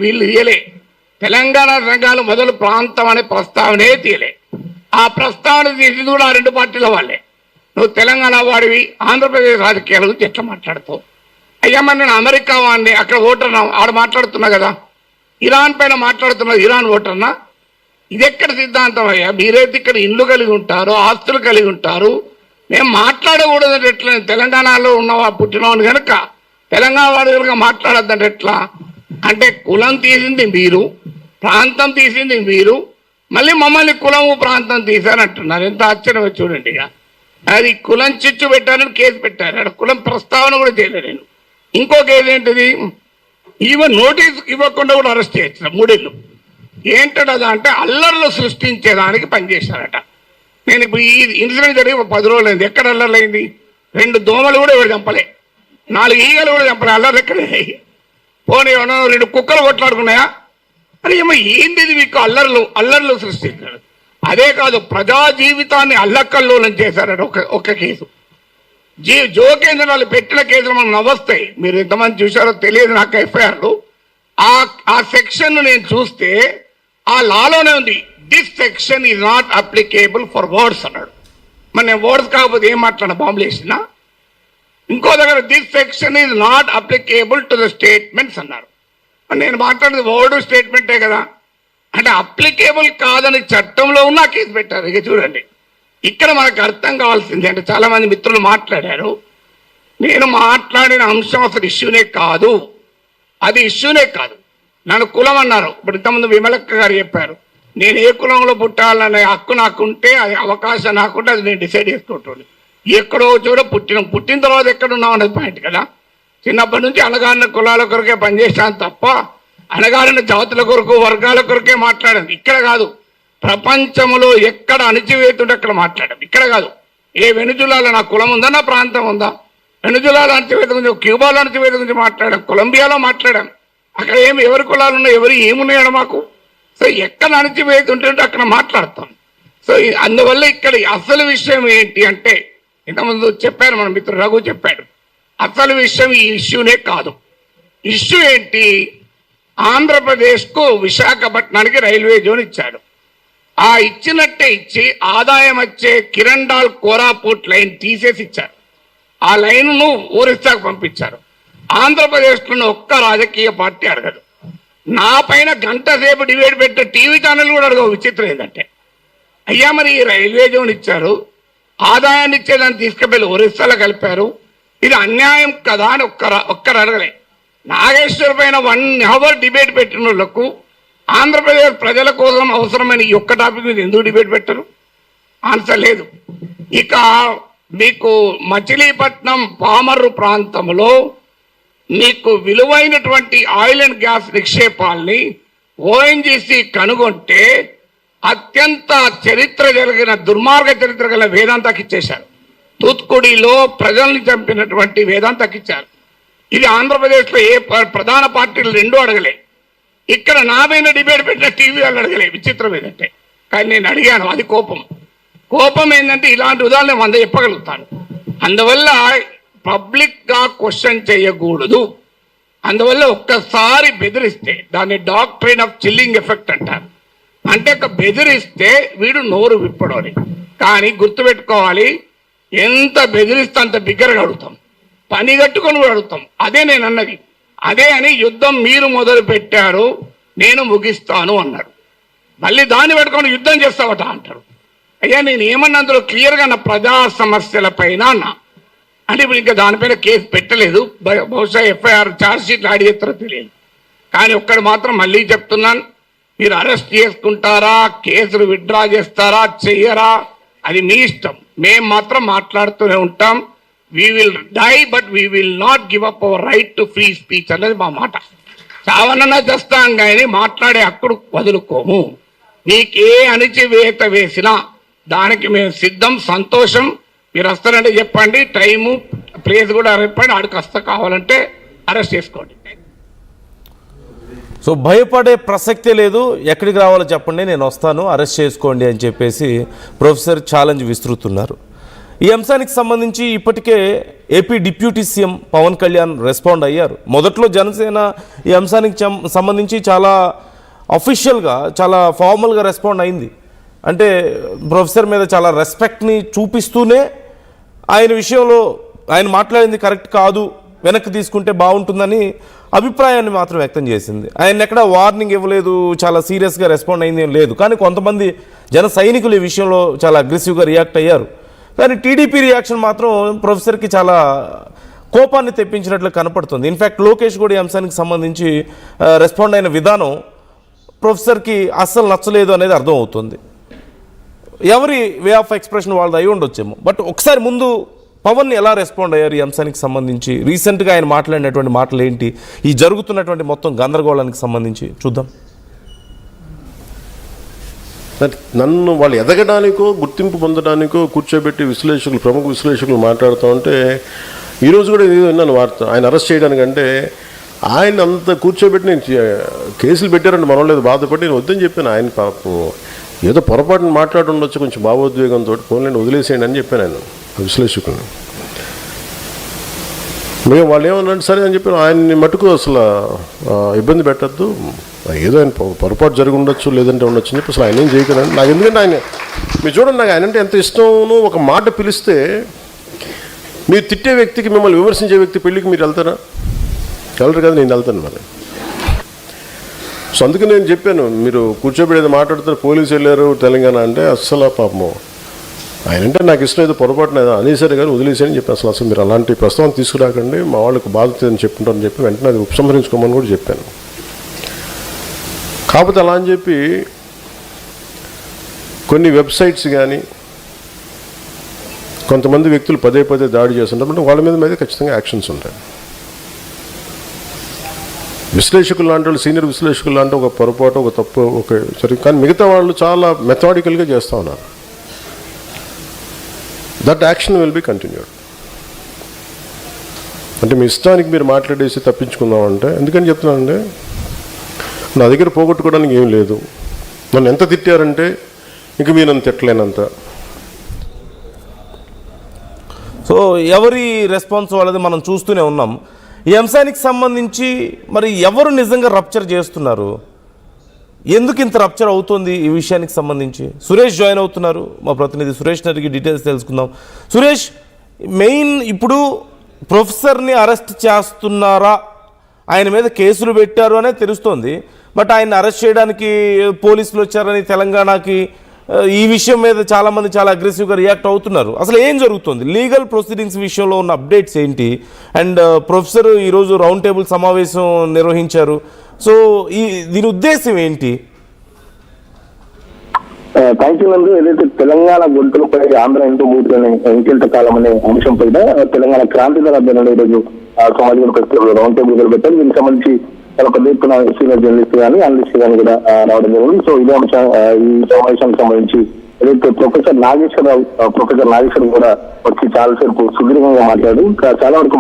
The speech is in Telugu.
వీళ్ళు తీయలే. తెలంగాణ సంఘాలు మొదలు ప్రాంతం అనే ప్రస్తావనే తీయలే. ఆ ప్రస్తావన తీసింది కూడా ఆ రెండు పార్టీల వాళ్ళే. నువ్వు తెలంగాణ వాడివి ఆంధ్రప్రదేశ్ రాజకీయాల గురించి ఎట్లా మాట్లాడుతావు? అయ్యమ్మ నేను అమెరికా వాడిని, అక్కడ ఓటర్నా, ఆడ మాట్లాడుతున్నా కదా. ఇరాన్ పైన మాట్లాడుతున్నా, ఇరాన్ ఓటర్నా? ఇది ఎక్కడ సిద్ధాంతం అయ్యా? మీరైతే ఇక్కడ ఇల్లు కలిగి ఉంటారు, ఆస్తులు కలిగి ఉంటారు, మేము మాట్లాడకూడదంటే ఎట్లా? తెలంగాణలో ఉన్నవా పుట్టినవాడు కనుక తెలంగాణ వాడు కనుక మాట్లాడద్దంటే ఎట్లా? అంటే కులం తీసింది మీరు, ప్రాంతం తీసింది మీరు, మళ్ళీ మమ్మల్ని కులము ప్రాంతం తీశారంటున్నారు. ఎంత ఆశ్చర్యం చూడండి. ఇక అది కులం చిచ్చు పెట్టారని కేసు పెట్టారు, అక్కడ కులం ప్రస్తావన కూడా చేయలేదు నేను. ఇంకో కేసు ఏంటిది, ఈవెన్ నోటీస్ ఇవ్వకుండా కూడా అరెస్ట్ చేయొచ్చు 3 ఏళ్ళు. ఏంటది అంటే అల్లర్లు సృష్టించేదానికి పనిచేశారట. నేను ఇప్పుడు ఈ ఇన్సిడెంట్ జరిగి 10 రోజులు అయింది. ఎక్కడ అల్లర్లు అయింది? 2 దోమలు కూడా ఎవరు చంపలే, 4 ఈగలు కూడా చంపలే. అల్లర్లు ఎక్కడే? పోనీ 2 కుక్కలు కొట్లాడుకున్నాయా? అని ఏమో ఏంది మీకు అల్లర్లు సృష్టించారు. అదే కాదు, ప్రజా జీవితాన్ని అల్లకల్లోలం చేశారట. ఒక కేసు జోకేంద్రాలు పెట్టిన కేసులు మనం నవ్వొస్తాయి. మీరు ఎంతమంది చూశారో తెలియదు నాకు ఎఫ్ఐఆర్లు. ఆ సెక్షన్ నేను చూస్తే ఆ లాలోనే ఉంది, this section is not applicable for words అన్నాడు. మరి నేను వర్డ్స్ కాకపోతే ఏం మాట్లాడినా బాంబులు వేసినా? ఇంకో దగ్గర this section is not applicable to the statements అన్నారు. నేను మాట్లాడేది వర్డ్ స్టేట్మెంటే కదా. అంటే అప్లికేబుల్ కాదని చట్టంలో ఉన్న కేసు పెట్టారు. ఇక చూడండి, ఇక్కడ మనకు అర్థం కావాల్సింది అంటే చాలా మంది మిత్రులు మాట్లాడారు, నేను మాట్లాడిన అంశం అసలు ఇష్యూనే కాదు, అది ఇష్యూనే కాదు. నన్ను కులం అన్నారు. ఇప్పుడు ఇంతకుముందు విమలక్క గారు చెప్పారు, నేను ఏ కులంలో పుట్టాలనే హక్కు నాకుంటే, అది అవకాశం నాకుంటే అది నేను డిసైడ్ చేసుకుంటాను. ఎక్కడో చోట పుట్టిన తర్వాత ఎక్కడున్నాం అనేది పాయింట్ కదా. చిన్నప్పటి నుంచి అణగారిన కులాల కొరకే పనిచేశాను తప్ప అణగారిన జాతుల కొరకు వర్గాల కొరకే మాట్లాడాను. ఇక్కడ కాదు, ప్రపంచంలో ఎక్కడ అణచివేతుంటే అక్కడ మాట్లాడాం. ఇక్కడ కాదు, ఏ వెనుజులాలో నా కులం ఉందా, నా ప్రాంతం ఉందా? వెనుజులాలో అణచివేత గురించి, క్యూబాలో అణచివేత గురించి మాట్లాడాం, కొలంబియాలో మాట్లాడాం. అక్కడ ఎవరి కులాలు ఉన్నాయి, ఎవరు ఏమున్నాయో మాకు. సో ఎక్కడ అణచివేతుంటే అక్కడ మాట్లాడతాం. సో అందువల్ల ఇక్కడ అసలు విషయం ఏంటి అంటే, ఇంతకుముందు చెప్పారు మన మిత్రుడు రఘు చెప్పాడు, అసలు విషయం ఈ ఇష్యూనే కాదు. ఇష్యూ ఏంటి? ఆంధ్రప్రదేశ్కు విశాఖపట్నానికి రైల్వే జోన్ ఇచ్చాడు. ఆ ఇచ్చినట్టే ఇచ్చి ఆదాయం వచ్చే కిరండాల్ కోరాపూట్ లైన్ తీసేసి ఇచ్చారు. ఆ లైన్ను ఒరిస్సాకు పంపించారు. ఆంధ్రప్రదేశ్లో ఒక్క రాజకీయ పార్టీ అడగదు. నా పైన గంట సేపు డిబేట్ పెట్టే టీవీ ఛానల్ కూడా అడగవు. విచిత్రం ఏంటంటే, అయ్యా మరి ఈ రైల్వే జోన్ ఇచ్చారు, ఆదాయాన్ని ఇచ్చేదాన్ని తీసుకువెళ్ళి ఒరిస్సాలో కలిపారు, ఇది అన్యాయం కదా అని ఒక్కరు అడగలే. నాగేశ్వర్ పైన 1 అవర్ డిబేట్ పెట్టిన వాళ్ళకు ఆంధ్రప్రదేశ్ ప్రజల కోసం అవసరమైన ఈ ఒక్క టాపిక్ మీద ఎందుకు డిబేట్ పెట్టరు? ఆన్సర్ లేదు. ఇక మీకు మచిలీపట్నం పామర్రు ప్రాంతంలో మీకు విలువైనటువంటి ఆయిల్ అండ్ గ్యాస్ నిక్షేపాల్ని ఓఎన్జీసీ కనుగొంటే అత్యంత చరిత్ర జరిగిన దుర్మార్గ చరిత్ర గల వేదాంతకి ఇచ్చేశారు. తూత్కుడిలో ప్రజల్ని చంపినటువంటి వేదాంతకి ఇచ్చారు. ఇది ఆంధ్రప్రదేశ్లో ఏ ప్రధాన పార్టీలు 2 అడగలే. ఇక్కడ నా పైన డిబేట్ పెట్టిన టీవీ వాళ్ళు అడగలే. విచిత్రం ఏంటంటే, కానీ నేను అడిగాను. అది కోపం ఏంటంటే ఇలాంటి ఉదాహరణ 100 చెప్పగలుగుతాను. అందువల్ల పబ్లిక్గా క్వశ్చన్ చేయకూడదు. అందువల్ల ఒక్కసారి బెదిరిస్తే దాన్ని డాక్ట్రైన్ ఆఫ్ చిల్లింగ్ ఎఫెక్ట్ అంటారు. అంటే బెదిరిస్తే వీడు నోరు విప్పడని. కానీ గుర్తుపెట్టుకోవాలి, ఎంత బెదిరిస్తే అంత బిగ్గరగా అడుగుతాం, పని కట్టుకొని కూడా అడుగుతాం. అదే నేను అన్నది. అదే అని యుద్ధం మీరు మొదలు పెట్టారు, నేను ముగిస్తాను అన్నాడు. మళ్ళీ దాన్ని పెట్టుకొని యుద్ధం చేస్తావట అంటారు. అయ్యా నేను ఏమన్నా అందులో క్లియర్గా నా ప్రజా సమస్యల పైన అంటే ఇప్పుడు ఇంకా దానిపైన కేసు పెట్టలేదు. బహుశా ఎఫ్ఐఆర్ ఛార్జ్ షీట్లు ఆడి చేస్తారో తెలియదు. కానీ ఒక్కడు మాత్రం మళ్ళీ చెప్తున్నాను, మీరు అరెస్ట్ చేసుకుంటారా, కేసులు విత్డ్రా చేస్తారా, చెయ్యరా, అది మీ ఇష్టం. మేము మాత్రం మాట్లాడుతూనే ఉంటాం. We will die but we will not give up our right to free speech అనేది మా మాట. చావనన్నా చేస్తాం కానీ మాట్లాడే హక్కుడు వదులుకోము. నీకే అణిచివేత వేసినా దానికి మేము సిద్ధం, సంతోషం. మీరు వస్తారంటే చెప్పండి, టైము ప్లేస్ కూడా చెప్పండి, ఆడికి వస్తా, కావాలంటే అరెస్ట్ చేసుకోండి. సో భయపడే ప్రసక్తే లేదు, ఎక్కడికి రావాలో చెప్పండి, నేను వస్తాను, అరెస్ట్ చేసుకోండి అని చెప్పేసి ప్రొఫెసర్ ఛాలెంజ్ విసురుతున్నారు. ఈ అంశానికి సంబంధించి ఇప్పటికే AP deputy CM Pawan Kalyan respond అయ్యారు. మొదట్లో జనసేన ఈ అంశానికి సంబంధించి చాలా అఫీషియల్గా చాలా ఫార్మల్గా రెస్పాండ్ అయింది. అంటే ప్రొఫెసర్ మీద చాలా రెస్పెక్ట్ని చూపిస్తూనే ఆయన విషయంలో ఆయన మాట్లాడింది కరెక్ట్ కాదు, వెనక్కి తీసుకుంటే బాగుంటుందని అభిప్రాయాన్ని మాత్రం వ్యక్తం చేసింది. ఆయన ఎక్కడ వార్నింగ్ ఇవ్వలేదు, చాలా సీరియస్గా రెస్పాండ్ అయింది ఏం లేదు. కానీ కొంతమంది జన సైనికులు ఈ విషయంలో చాలా అగ్రెసివ్గా రియాక్ట్ అయ్యారు. కానీ టీడీపీ రియాక్షన్ మాత్రం ప్రొఫెసర్కి చాలా కోపాన్ని తెప్పించినట్లు కనపడుతుంది. ఇన్ఫ్యాక్ట్ లోకేష్ కూడా ఈ అంశానికి సంబంధించి రెస్పాండ్ అయిన విధానం ప్రొఫెసర్కి అస్సలు నచ్చలేదు అనేది అర్థమవుతుంది. ఎవరి వే ఆఫ్ ఎక్స్ప్రెషన్ వాళ్ళది అయి ఉండొచ్చేమో. బట్ ఒకసారి ముందు పవన్ ఎలా రెస్పాండ్ అయ్యారు ఈ అంశానికి సంబంధించి, రీసెంట్గా ఆయన మాట్లాడినటువంటి మాటలు ఏంటి, ఈ జరుగుతున్నటువంటి మొత్తం గందరగోళానికి సంబంధించి చూద్దాం. నన్ను వాళ్ళు ఎదగడానికో గుర్తింపు పొందడానికో కూర్చోబెట్టి విశ్లేషకులు, ప్రముఖ విశ్లేషకులు మాట్లాడుతూ ఉంటే ఈరోజు కూడా ఏదో విన్నాను వార్త, ఆయన అరెస్ట్ చేయడానికంటే ఆయన అంత కూర్చోబెట్టి నేను కేసులు పెట్టారంటే మనం లేదు బాధపడి నేను వద్దని చెప్పాను. ఆయన పాపం ఏదో పొరపాటున మాట్లాడి ఉండొచ్చు కొంచెం భావోద్వేగంతో, ఫోన్లను వదిలేసేయండి అని చెప్పాను ఆయన విశ్లేషకులను. మేము వాళ్ళు ఏమన్నాడు సరే అని చెప్పాను. ఆయన్ని మటుకు అసలు ఇబ్బంది పెట్టద్దు, ఏదో ఆయన పొరపాటు జరిగి ఉండొచ్చు లేదంటే ఉండొచ్చు అని చెప్పి అసలు ఆయన ఏం చేయకూడదు నాకు. ఎందుకంటే ఆయన మీరు చూడండి, నాకు ఆయన అంటే ఎంత ఇష్టమో. ఒక మాట పిలిస్తే మీరు తిట్టే వ్యక్తికి మిమ్మల్ని విమర్శించే వ్యక్తి పెళ్ళికి మీరు వెళ్తారా? వెళ్ళరు కదా, నేను వెళ్తాను మరి. సో అందుకే నేను చెప్పాను, మీరు కూర్చోబెడేది మాట్లాడుతారు పోలీసు వెళ్ళారు తెలంగాణ అంటే అస్సలు పాపము ఆయన అంటే నాకు ఇష్టం, ఏదో పొరపాటున ఏదో అనేసరి కానీ వదిలేసారని చెప్పి అసలు మీరు అలాంటి ప్రస్తావన తీసుకురాకండి, మా వాళ్ళకి బాధ్యత అని చెప్పుకుంటారని చెప్పి వెంటనే అది ఉపసంహరించుకోమని కూడా చెప్పాను. కాకపోతే అలా అని చెప్పి కొన్ని వెబ్సైట్స్ కానీ కొంతమంది వ్యక్తులు పదే పదే దాడి చేస్తుంటారు, వాళ్ళ మీద ఖచ్చితంగా యాక్షన్స్ ఉంటాయి. విశ్లేషకులు లాంటి వాళ్ళు, సీనియర్ విశ్లేషకులు లాంటి ఒక పొరపాటు, ఒక తప్పు, ఒక సరే, కానీ మిగతా వాళ్ళు చాలా మెథాడికల్గా చేస్తూ ఉన్నారు. That action will be continued. అంటే మీ ఇష్టానికి మీరు మాట్లాడేసి తప్పించుకుందామంటే, ఎందుకని చెప్తున్నానంటే నా దగ్గర పోగొట్టుకోవడానికి ఏం లేదు. నన్ను ఎంత తిట్టారంటే ఇంక మీరు నన్ను తిట్టలేనంత. సో ఎవరి రెస్పాన్స్ వాళ్ళది మనం చూస్తూనే ఉన్నాం. ఈ అంశానికి సంబంధించి మరి ఎవరు నిజంగా రప్చర్ చేస్తున్నారు, ఎందుకు ఇంత రప్చర్ అవుతుంది ఈ విషయానికి సంబంధించి సురేష్ జాయిన్ అవుతున్నారు. మా ప్రతినిధి సురేష్ నరికి డీటెయిల్స్ తెలుసుకుందాం. సురేష్, మెయిన్ ఇప్పుడు ప్రొఫెసర్ని అరెస్ట్ చేస్తున్నారా, ఆయన మీద కేసులు పెట్టారు అనే తెలుస్తోంది. బట్ ఆయన అరెస్ట్ చేయడానికి పోలీసులు వచ్చారని తెలంగాణకి ఈ విషయం మీద చాలామంది చాలా అగ్రెసివ్గా రియాక్ట్ అవుతున్నారు. అసలు ఏం జరుగుతుంది, లీగల్ ప్రొసీడింగ్స్ విషయంలో ఉన్న అప్డేట్స్ ఏంటి? అండ్ ప్రొఫెసర్ ఈరోజు రౌండ్ టేబుల్ సమావేశం నిర్వహించారు. సో దీని ఉద్దేశం ఏంటి? థ్యాంక్ యూ నందు. ఏదైతే తెలంగాణ గొంతులపై ఆంధ్ర ఇంటూ బూతులని ఇంకెంత కాలం అనే అంశం పైన తెలంగాణ క్రాంతిదళ అభ్యర్థులు ఈరోజు సమాజంలో రౌండ్ టేబుల్ పెట్టారు. దీనికి సంబంధించి చాలా పెద్ద ఎత్తున సీనియర్ జర్నలిస్ట్ కానీ అనలిస్ట్ కానీ కూడా రావడం జరిగింది. సో ఇదే అంశం, ఈ సమావేశానికి సంబంధించి ఏదైతే ప్రొఫెసర్ నాగేశ్వరరావు కూడా వచ్చి చాలాసేపు సుదీర్ఘంగా మాట్లాడారు. చాలా వరకు